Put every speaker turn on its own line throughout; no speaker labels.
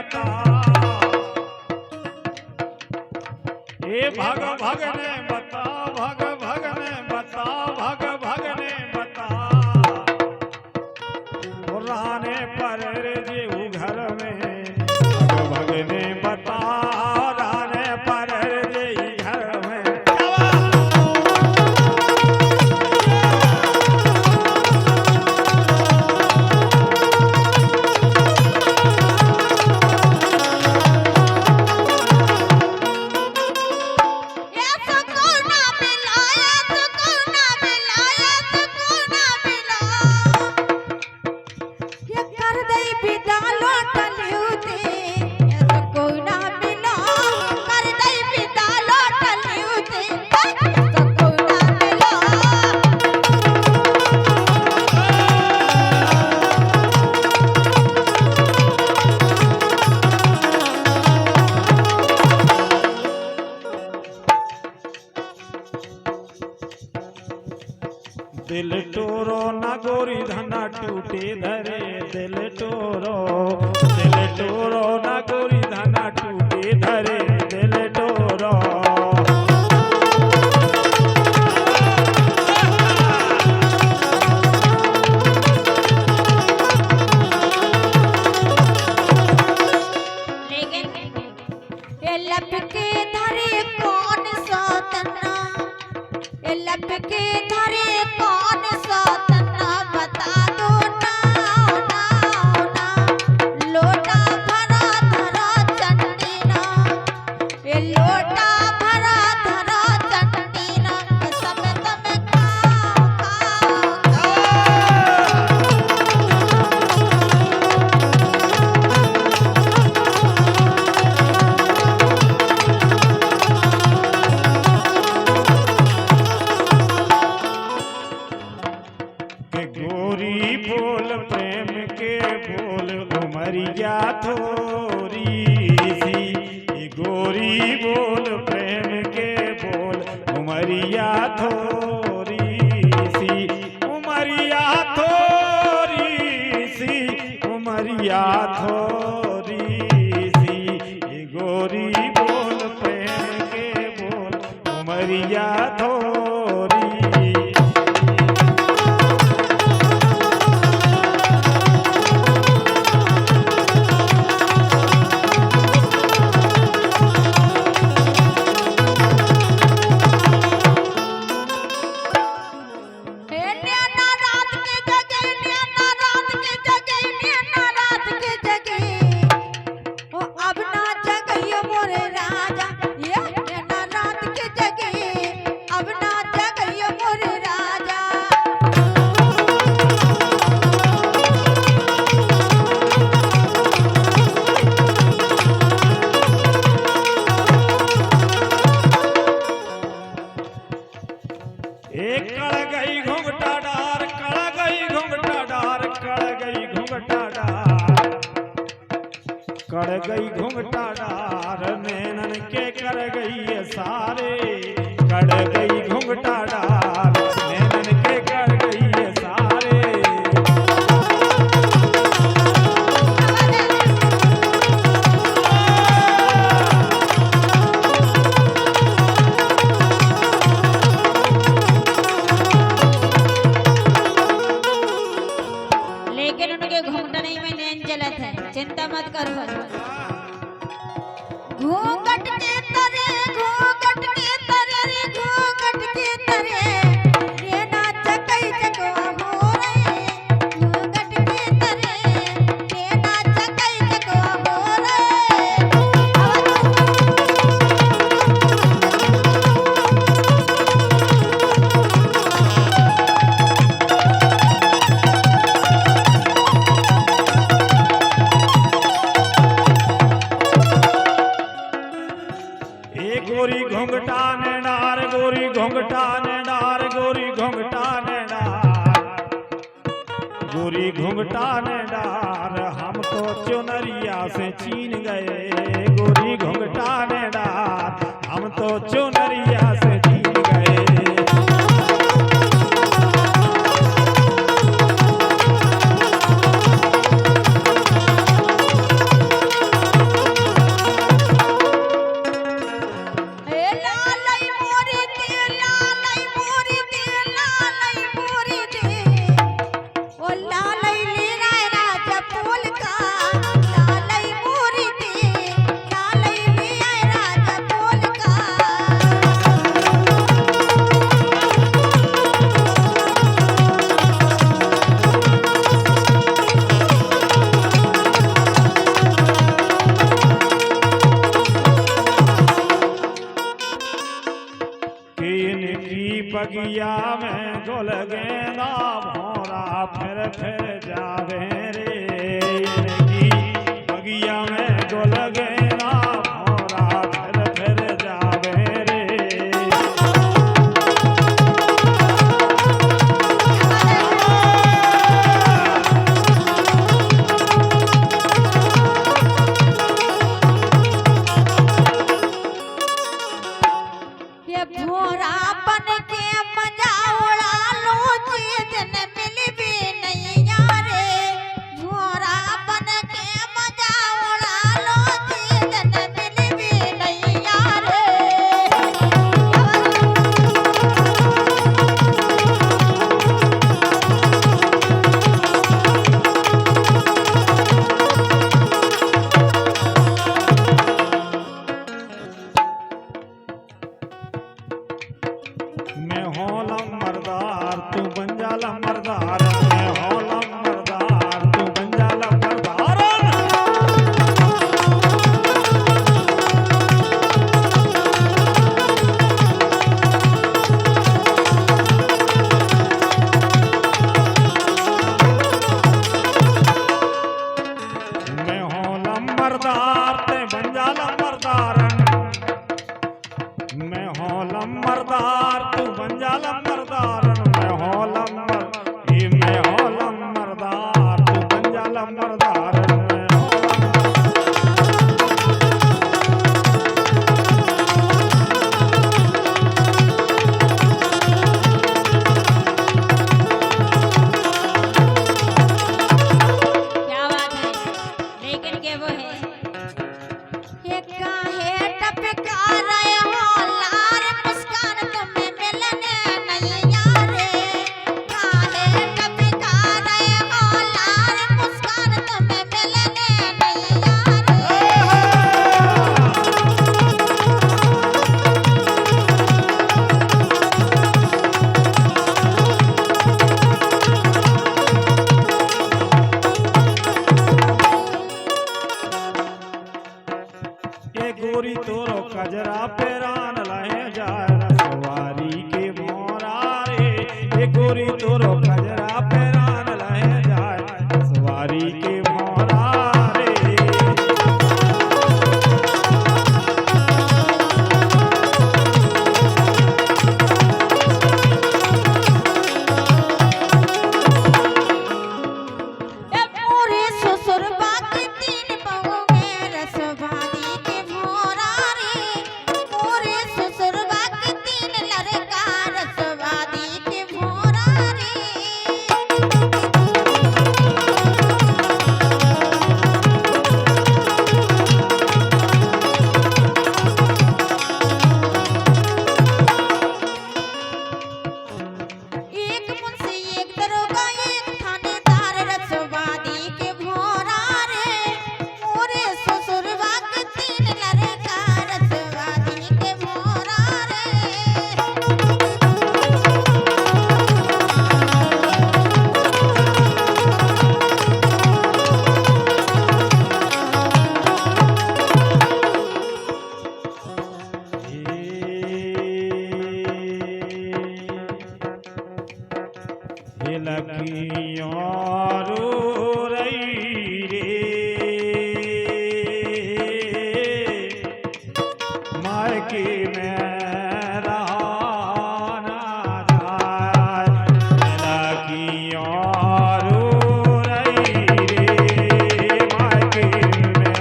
बता, हे भग भग ने बता, भग भग ने बता, भग भग ने बता, पुराने पर जीव घर में भग भग ने बता, राने पर जीव घर में। दिल टोरो न गोरी धना टूटे धरे, दिल टोरो न गोरी धना टूटे धरे, दिल टोरो।
लेकिन ये लब के धरे कौन सा तना, ये लब के धरे कौन सा तना, बता दो ना, ना, ना। लोटा भरा धरा चंडी ना, ये लोटा भरा धरा चंडी ना, सब तम खाओ खाओ
गोरी बोल प्रेम के बोल उमरिया थोरी सी, गोरी बोल प्रेम के बोल उमरिया थोरी सी, उमरिया थोरी सी, उमरिया थोरी सी, गोरी बोल प्रेम के बोल उमरिया थोरी। कड़ गई घुंघटा डार, कड़ गई घुंघटा डार, कड़ गई घुंघटा डार, कड़ गई घुंघटा डार, नैनन के कर गई सारे, कड़ गई घुंघटा डार, नैनन के कर गई सारे।
चिंता मत करो, घूंघट के तरे, घूंघट के तरे रे, घूंघट के तरे ये नाच कई जगह हो रहे, घूंघट के तरे ये नाच कई जगह हो रहे।
गोरी घुंघटा ने डार, गोरी घुंघटा ने डार, गोरी घुंघटा ने डार, गोरी घुंघटा ने डार, हम तो चुनरिया से छीन गए, गोरी घुंघटा ने डार, हम तो चुनरिया से छीन गए। बगिया में गुल गेंदा भौरा फिर जावे रे इनकी बगिया में गुल गेंदा भौरा फिर जावे रे।
ये भोरा बन के मजा उड़ा लो जिन मिल भी नहीं यारे भोरा बन के मजा उड़ा लो जिन मिल भी नहीं यारे।
मैं होलम मरदार तू बन जाला मरदार मैं होलम मरदार तू बन जाला मरदार। मैं होलम मरदार ते बन जाला मरदारन मैं होलम मरदार तू बन जाला मरदारन मैं होलम मैं होलम मरदार तू बन जाला मरदारन मैं होलम।
क्या बात है लेकिन के वो है ये काहे टपका रहे हो लार मुस्कान तुम्हें मिलने नहीं यारे काहे टपका रहे हो लार मुस्कान तुम्हें मिलने नहीं
ये गोरी तोरो कजरा पेरान लहे जाए रसवारी के मोरा रे ये गोरी तोरो कजरा पेरान लहे जाए रसवारी के मोरा रे।
ए पूरे ससुर बाकी तीन बहू में रसवादी के भोरा रे पूरे ससुर बाकी तीन लड़का रसवादी के भोरा रे। एक मुंशी एक दरोगा एक थानेदार रसवादी के भोरा रे मोरे ससुरवा के तीन लड़का रसवादी के भोरा रे।
ये लकियों रो रही रे मायके में रहा ना जाए लकियों रो रही रे मायके में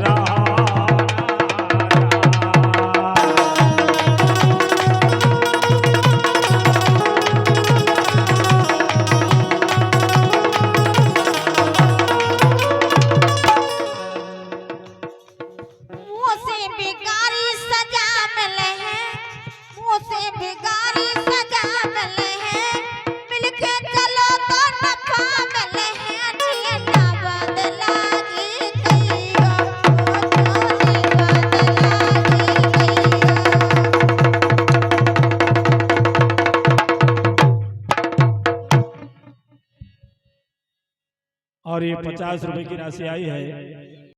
रहा ना जाए।
मुँह से बिगाड़ी सजा मिले हैं मुँह से बिगाड़ी सजा मिले हैं मिलके चलो तो नफा मिले हैं नियत बदलागी गई हो जोली बदलागी गई हो।
और ये 50 रुपए की राशि आई है